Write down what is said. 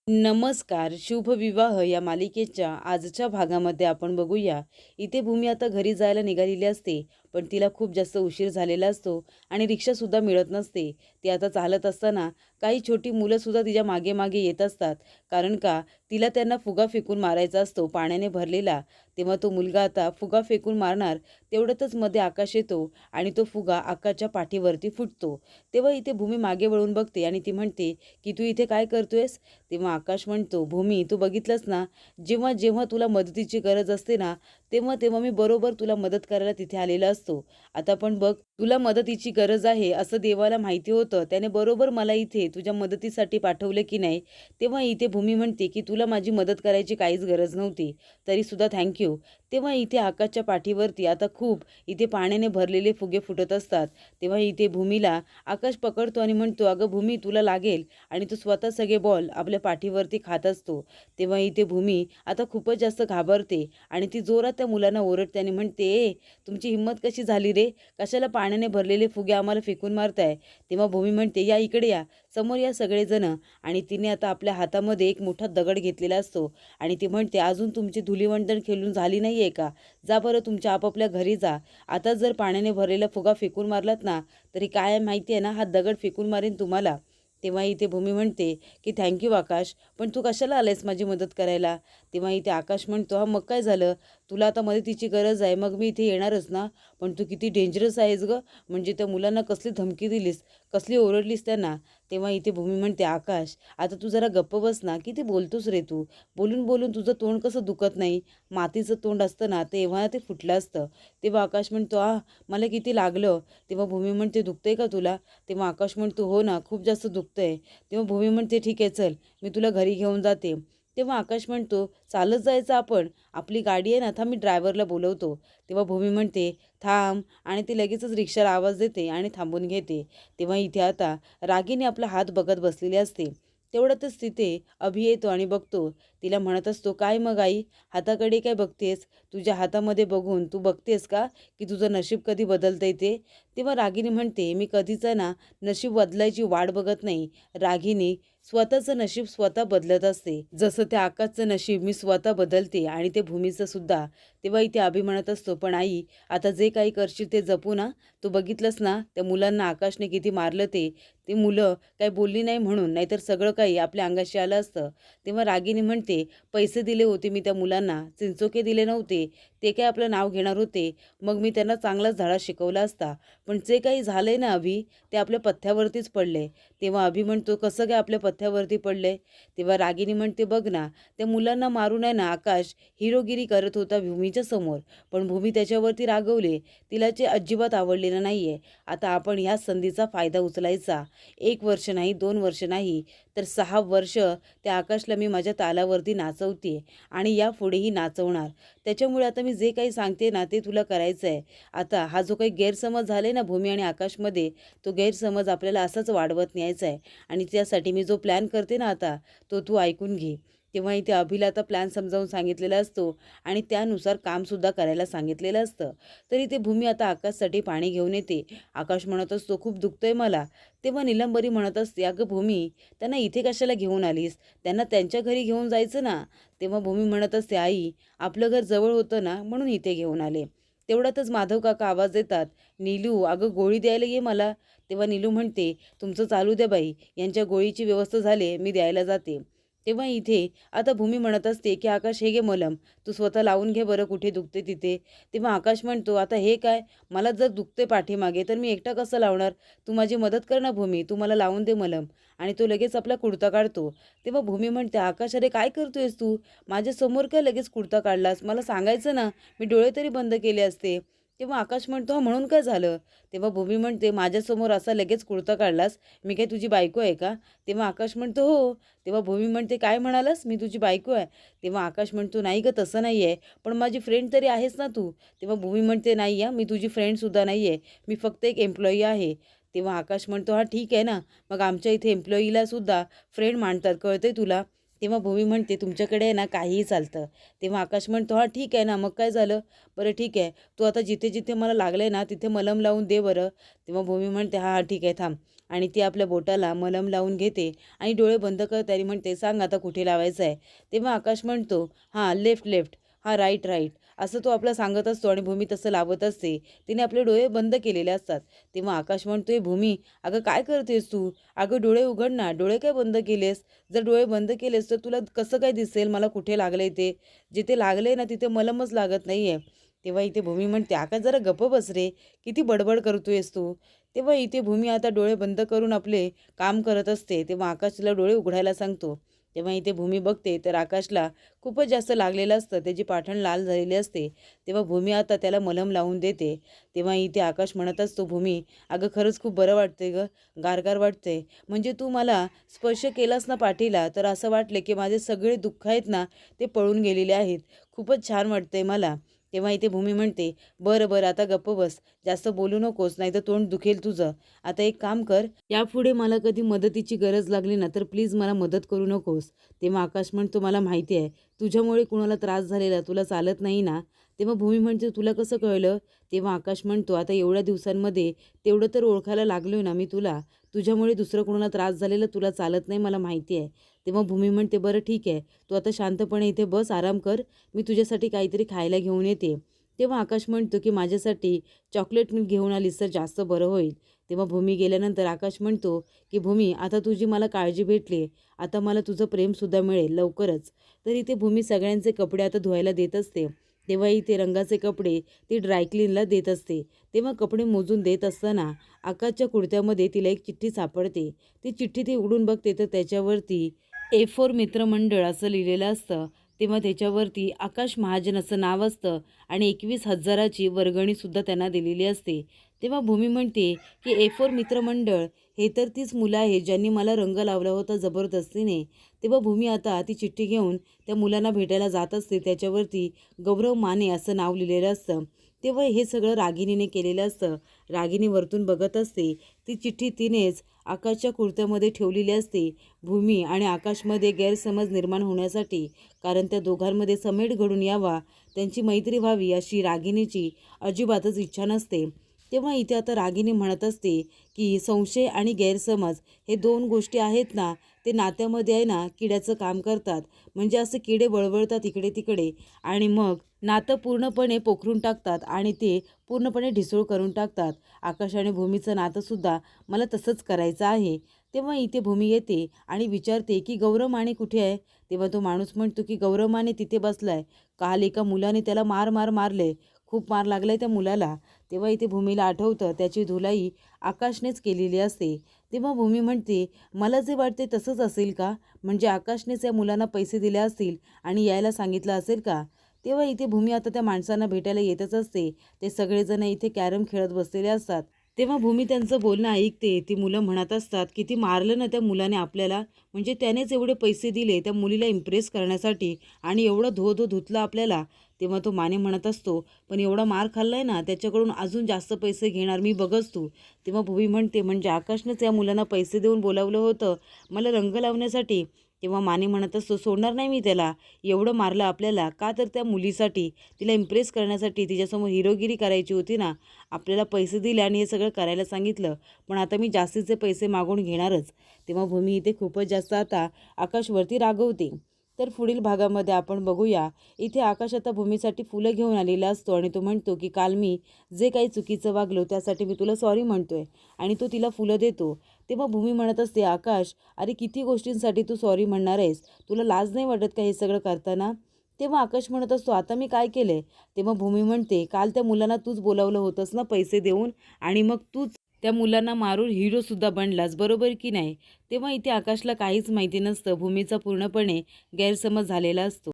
नमस्कार. शुभविवाह या मालिकेच्या आजच्या भागामध्ये आपण बघूया. इथे भूमी आता घरी जायला निघालेली असते, पण तिला खूप जास्त उशीर झालेला असतो आणि रिक्षासुद्धा मिळत नसते. ती आता चालत असताना काही छोटी मुलंसुद्धा तिच्या मागे-मागे येत असतात. कारण का तिला त्यांना फुगा फेकून मारायचा असतो पाण्याने भरलेला. तेव्हा तो मुलगा आता फुगा फेकून मारणार, तेवढ्यातच मध्ये आकाश येतो आणि तो फुगा आकाशच्या पाठीवरती फुटतो. तेव्हा इथे भूमी मागे वळून बघते आणि ती म्हणते, की "तू इथे काय करतोयस?" तेव्हा आकाश म्हणतो, "भूमी, तू बघितलंस ना, जेव्हा जेव्हा तुला मदतीची गरज असते ना, तेव्हा तेव्हा मी बरोबर तुला मदत करायला तिथे आलेला असतो. आता पण बघ, तुला मदतीची गरज आहे असं देवाला माहिती होतं. त्याने बरोबर मला इथे तुझ्या मदतीसाठी पाठवले की नाही." तेव्हा इथे भूमी म्हणते, की "तुला माझी मदत करायची काहीच गरज नव्हती, तरीसुद्धा थँक यू." तेव्हा इथे आकाशच्या पाठीवरती आता खूप इथे पाण्याने भरलेले फुगे फुटत असतात. तेव्हा इथे भूमीला आकाश पकडतो आणि म्हणतो, "अगं भूमी, तुला लागेल." आणि तो स्वतः सगळे बॉल आपल्या पाठीवरती खात असतो. तेव्हा इथे भूमी आता खूपच जास्त घाबरते आणि ती जोरात त्या मुलांना ओरडते आणि म्हणते, "ए, तुमची हिंमत कशी झाली रे? कशाला पाण्याने भरलेले फुगे आम्हाला फेकून मारताय?" तेव्हा भूमी म्हणते, "या इकडे या, समोर या सगळेजण." आणि तिने आता आपल्या हातामध्ये एक मोठा दगड घेतलेला असतो आणि ती म्हणते, "अजून तुमची धुलीवंदन खेळून झाली नाहीये का? जा बरं तुमच्या आपापल्या घरी जा. आता जर पाण्याने भरलेला फुगा फेकून मारलात ना, तरी काय माहिती आहे ना, हा दगड फेकून मारेन तुम्हाला." तेव्हा इथे भूमी म्हणते, की "थँक आकाश, पण तू कशाला आलायस माझी मदत करायला?" तेव्हा इथे आकाश म्हणतो, "हां, मग काय झालं? तुला आता मदतीची गरज आहे, मग मी इथे येणारच ना. पण तू किती डेंजरस आहेस गं. म्हणजे त्या मुलांना कसली धमकी दिलीस, कसली ओरडलीस त्यांना." तेव्हा इथे भूमी म्हणते, "आकाश, आता तू जरा गप्प बस ना. किती बोलतोस रे तू? बोलून बोलून तुझं तोंड कसं दुखत नाही? मातीचं तोंड असतं ना, तेव्हा ते फुटलं असतं." तेव्हा आकाश म्हणतो, मला किती लागलं." तेव्हा भूमी म्हणते, "दुखतंय का तुला?" तेव्हा आकाश म्हणतो, "हो ना, खूप जास्त दुखतंय." तेव्हा भूमी म्हणते, "ठीक आहे, चल, मी तुला घरी घेऊन जाते." तेव्हा आकाश म्हणतो, "चालत जायचं आपण? आपली गाडी आहे ना, थांब मी ड्रायव्हरला बोलवतो." तेव्हा भूमी म्हणते, "थांब." आणि ती लगेचच रिक्षाला आवाज देते आणि थांबून घेते. तेव्हा इथे आता रागीने आपला हात बघत बसलेली असते. तेवढ्यातच तिथे अभि येतो आणि बघतो. तिला म्हणत असतो, "काय मग आई, हाताकडे काय बघतेस? तुझ्या हातामध्ये बघून तू बघतेस का, की तुझं नशीब कधी बदलतंय ते?" तेव्हा रागिनी म्हणते, "मी कधीच ना नशीब बदलायची वाट बघत नाही. रागिनी स्वतःचं नशीब स्वतः बदलत असते. जसं त्या आकाशचं नशीब मी स्वतः बदलते आणि ते भूमीचं सुद्धा." तेव्हा इथे अभि म्हणत असतो, "पण आई, आता जे काही करशील ते जपू ना. तू बघितलंस ना त्या मुलांना आकाशने किती मारलं ते. ती मुलं काही बोलली नाही म्हणून, नाहीतर सगळं काही आपल्या अंगाशी आलं असतं." तेव्हा रागिनी म्हणते, "पैसे दिले होते मी त्या मुलांना, चिंचोके दिले नव्हते. ते काय आपलं नाव घेणार होते. मग मी त्यांना चांगलाच धडा शिकवला असता. पण जे काही झालंय ना अभि, ते आपल्या पथ्यावरतीच पडले." तेव्हा अभि म्हणतो, "कसं काय आपल्या पथ्यावरती पडले?" तेव्हा रागिनी म्हणते, "बघ ना, त्या मुलांना मारून आहे ना आकाश हिरोगिरी करत होता भूमीच्या समोर. पण भूमी त्याच्यावरती रागवले. तिला ते अजिबात आवडलेलं नाहीये. आता आपण ह्या संधीचा फायदा उचलायचा. 1 वर्ष नाही, 2 वर्ष नाही, तर 6 वर्ष त्या आकाशला मी माझ्या तालावरती नाचवते आणि यापुढेही नाचवणार. त्याच्यामुळे आता मी जे काही सांगते ना, ते तुला करायचं आहे. आता हा जो काही गैरसमज झालाय ना भूमी आणि आकाशमध्ये, तो गैरसमज आपल्याला असाच वाढवत न्यायचा आहे आणि त्यासाठी मी जो प्लॅन करते ना आता, तो तू ऐकून घे." तेव्हा इथे अभिला आता प्लॅन समजावून सांगितलेला असतो आणि त्यानुसार कामसुद्धा करायला सांगितलेलं असतं. तरी ते भूमी आता आकाशसाठी पाणी घेऊन येते. आकाश म्हणत असतो, "खूप दुखतंय मला." तेव्हा नीलंबरी म्हणत असते, "अगं भूमी, त्यांना इथे कशाला घेऊन आलीस? त्यांना त्यांच्या घरी घेऊन जायचं ना." तेव्हा भूमी म्हणत असते, "आई, आपलं घर जवळ होतं ना, म्हणून इथे घेऊन आले." तेवढ्यातच माधव काका आवाज देतात, "नीलू, अगं गोळी द्यायला ये मला." तेव्हा नीलू म्हणते, "तुमचं चालू द्या बाई, यांच्या गोळीची व्यवस्था झाली, मी द्यायला जाते." तेव्हा इथे आता भूमी म्हणत असते, की "आकाश, हे घे मलम, तू स्वतः लावून घे बरं कुठे दुखते तिथे." तेव्हा आकाश म्हणतो, "आता हे काय? मला जर दुखते पाठीमागे तर मी एकटा कसं लावणार? तू माझी मदत कर ना भूमी, तू मला लावून दे मलम." आणि तो लगेच आपला कुर्ता काढतो. तेव्हा भूमी म्हणते, "आकाश, अरे काय करतोयस तू? माझ्यासमोर काय लगेच कुर्ता काढलास? मला सांगायचं ना, मी डोळे तरी बंद केले असते." तेव्हा आकाश म्हणतो, म्हणून काय झालं?" तेव्हा भूमी म्हणते, "माझ्यासमोर असा लगेच कुर्ता काढलास? मी काय तुझी बायको आहे का?" तेव्हा आकाश म्हणतो, "हो." तेव्हा भूमी म्हणते, "काय म्हणालास? मी तुझी बायको आहे?" तेव्हा आकाश म्हणतो, "नाही गं, तसं नाही आहे. पण माझी फ्रेंड तरी आहेस ना तू." तेव्हा भूमी म्हणते, "नाही हां, मी तुझी फ्रेंडसुद्धा नाही आहे. मी फक्त एक एम्प्लॉयी आहे." तेव्हा आकाश म्हणतो, "हां, ठीक आहे ना. मग आमच्या इथे एम्प्लॉईला सुद्धा फ्रेंड मानतात, कळतंय तुला?" तेव्हा भूमी म्हणते, "तुमच्याकडे आहे ना काहीही चालतं." तेव्हा आकाश म्हणतो, "हां, ठीक आहे ना. मग काय झालं? बरं ठीक आहे. तू आता जिथे-जिथे मला लागलंय ना, तिथे मलम लावून दे बरं." तेव्हा भूमी म्हणते, "हां, हां, ठीक आहे, थांब." आणि ती आपल्या बोटाला मलम लावून घेते आणि डोळे बंद करते आणि म्हणते, सांग आता कुठे लावायचं आहे. तेव्हा आकाश म्हणतो, हां लेफ्ट लेफ्ट, हां राईट राईट, असं तो आपला सांगत असतो आणि भूमी तसं लावत असते. तिने आपले डोळे बंद केलेले असतात. तेव्हा आकाश म्हणतोय, भूमी अगं काय करतेस तू? अगं डोळे उघड ना. डोळे काय बंद केलेस? जर डोळे बंद केलेस तर तुला कसं काय दिसेल मला कुठे लागलंय ते? जिथे लागलंय ना तिथे मलमच लागत नाहीये. तेव्हा इथे भूमी म्हणते, आकाश जरा गप्प बस रे, किती बडबड करतोयस तू. तेव्हा इथे भूमी आता डोळे बंद करून आपले काम करत असते. तेव्हा आकाश तिला डोळे उघडायला सांगतो. तेव्हा इथे भूमी बघते तर आकाशला खूपच जास्त लागलेलं असतं. त्याची पाठण लाल झालेली असते. तेव्हा भूमी आता त्याला मलम लावून देते. तेव्हा इथे आकाश म्हणत असतो, भूमी अगं खरंच खूप बरं वाटते गं, गारगार वाटते. म्हणजे तू मला स्पर्श केलास ना पाठीला, तर असं वाटले की माझे सगळे दुःख आहेत ना ते पळून गेलेले आहेत. खूपच छान वाटतंय मला. तेव्हा इथे भूमी म्हणते, बरं बरं आता गप्प बस, जास्त बोलू नकोस, नाहीतर तोंड दुखेल तुझं. आता एक काम कर, यापुढे मला कधी मदतीची गरज लागली ना तर प्लीज मला मदत करू नकोस. तेव्हा आकाश म्हणतो, मला माहिती आहे तुझ्यामुळे कुणाला त्रास झालेला तुला चालत नाही ना. तेव्हा भूमी म्हणते, तुला कसं कळलं? तेव्हा आकाश म्हणतो, आता एवढ्या दिवसांमध्ये तेवढं तर ओळखायला लागलोय ना मी तुला. तुझ्यामुळे दुसरं कोणाला त्रास झालेला तुला चालत नाही मला माहिती आहे. तेव्हा भूमी म्हणते, बरं ठीक आहे, तू आता शांतपणे इथे बस, आराम कर, मी तुझ्यासाठी काहीतरी खायला घेऊन येते. तेव्हा आकाश म्हणतो की माझ्यासाठी चॉकलेट मिल्क घेऊन आलीस तर जास्त बरं होईल. तेव्हा भूमी गेल्यानंतर आकाश म्हणतो की भूमी आता तुझी मला काळजी भेटली, आता मला तुझं प्रेमसुद्धा मिळेल लवकरच. तर इथे भूमी सगळ्यांचे कपडे आता धुवायला देत असते. तेव्हा इथे रंगाचे कपडे ती ड्रायक्लीनला देत असते. तेव्हा कपडे मोजून देत असताना आकाशच्या कुर्त्यामध्ये तिला एक चिठ्ठी सापडते. ती चिठ्ठी ती उघडून बघते तर त्याच्यावरती A4 मित्रमंडळ असं लिहिलेलं असतं. तेव्हा त्याच्यावरती आकाश महाजन असं नाव असतं आणि 21,000ची वर्गणीसुद्धा त्यांना दिलेली असते. तेव्हा भूमी म्हणते की A4 मित्रमंडळ हे तर तीच मुलं आहे ज्यांनी मला रंग लावला होता जबरदस्तीने. तेव्हा भूमी आता ती चिठ्ठी घेऊन त्या मुलांना भेटायला जात असते. त्याच्यावरती गौरव माने असं नाव लिहिलेलं असतं. तेव्हा हे सगळं रागिनीने केलेलं असतं. रागिनी वरतून बघत असते. ती चिठ्ठी तिनेच आकाशच्या कुर्त्यामध्ये ठेवलेली असते. भूमी आणि आकाशमध्ये गैरसमज निर्माण होण्यासाठी, कारण त्या दोघांमध्ये समेट घडून यावा, त्यांची मैत्री व्हावी अशी रागिनीची अजिबातच इच्छा नसते. तेव्हा इथे आता रागिनी म्हणत असते की संशय आणि गैरसमज हे दोन गोष्टी आहेत ना, ते नात्यामध्ये आहे ना किड्याचं काम करतात. म्हणजे असे किडे वळवळतात इकडे तिकडे आणि मग नातं पूर्णपणे पोखरून टाकतात आणि ते पूर्णपणे ढिसूळ करून टाकतात. आकाश आणि भूमीचं नातंसुद्धा मला तसंच करायचं आहे. तेव्हा इथे भूमी येते आणि विचारते की गौरव माने कुठे आहे? तेव्हा तो माणूस म्हणतो की गौरव माने तिथे बसलाय. काल एका मुलाने त्याला मार मार मारले, खूप मार लागलाय त्या मुलाला. तेव्हा इथे भूमीला आठवतं त्याची धुलाई आकाशनेच केलेली असते. तेव्हा भूमी म्हणते, मला जे वाटते तसंच असेल का? म्हणजे आकाशनेच या मुलांना पैसे दिले असतील आणि यायला सांगितलं असेल का? तेव्हा इथे भूमी आता त्या माणसांना भेटायला येतच असते. ते सगळेजण इथे कॅरम खेळत बसलेले असतात. तेव्हा भूमी त्यांचं बोलणं ऐकते. ती मुलं म्हणत असतात की ती मारलं ना त्या मुलाने आपल्याला, म्हणजे त्यानेच एवढे पैसे दिले त्या मुलीला इम्प्रेस करण्यासाठी आणि एवढं धो धो धुतलं आपल्याला. तेव्हा तो माने म्हणत असतो, पण एवढा मार खाल्लाय ना त्याच्याकडून अजून जास्त पैसे घेणार मी, बघच तू. तेव्हा भूमी म्हणते, म्हणजे आकाशनंच या मुलांना पैसे देऊन बोलावलं होतं मला रंग लावण्यासाठी. तेव्हा माने म्हणत असतो, सोडणार नाही मी त्याला. एवढं मारलं आपल्याला का? तर त्या मुलीसाठी, तिला इम्प्रेस करण्यासाठी, तिच्यासमोर हिरोगिरी करायची होती ना. आपल्याला पैसे दिले आणि हे सगळं करायला सांगितलं, पण आता मी जास्तीचे पैसे मागून घेणारच. तेव्हा भूमी इथे खूपच जास्त आता आकाशवरती रागवते. तर पुढील भागामध्ये आपण बघूया. इथे आकाश आता भूमीसाठी फुलं घेऊन आलेला असतो आणि तो म्हणतो की काल मी जे काही चुकीचं वागलो त्यासाठी मी तुला सॉरी म्हणतोय आणि तो तिला फुलं देतो. तेव्हा भूमी म्हणत असते, आकाश अरे किती गोष्टींसाठी तू सॉरी म्हणणार आहेस? तुला लाज नाही वाटत का हे सगळं करताना? तेव्हा आकाश म्हणत असतो, आता मी काय केलंय? तेव्हा भूमी म्हणते, काल त्या मुलांना तूच बोलावलं होतंस ना पैसे देऊन आणि मग तूच त्या मुलांना मारून हिरोसुद्धा बनलास, बरोबर की नाही? तेव्हा इथे आकाशला काहीच माहिती नसतं. भूमीचा पूर्णपणे गैरसमज झालेला असतो.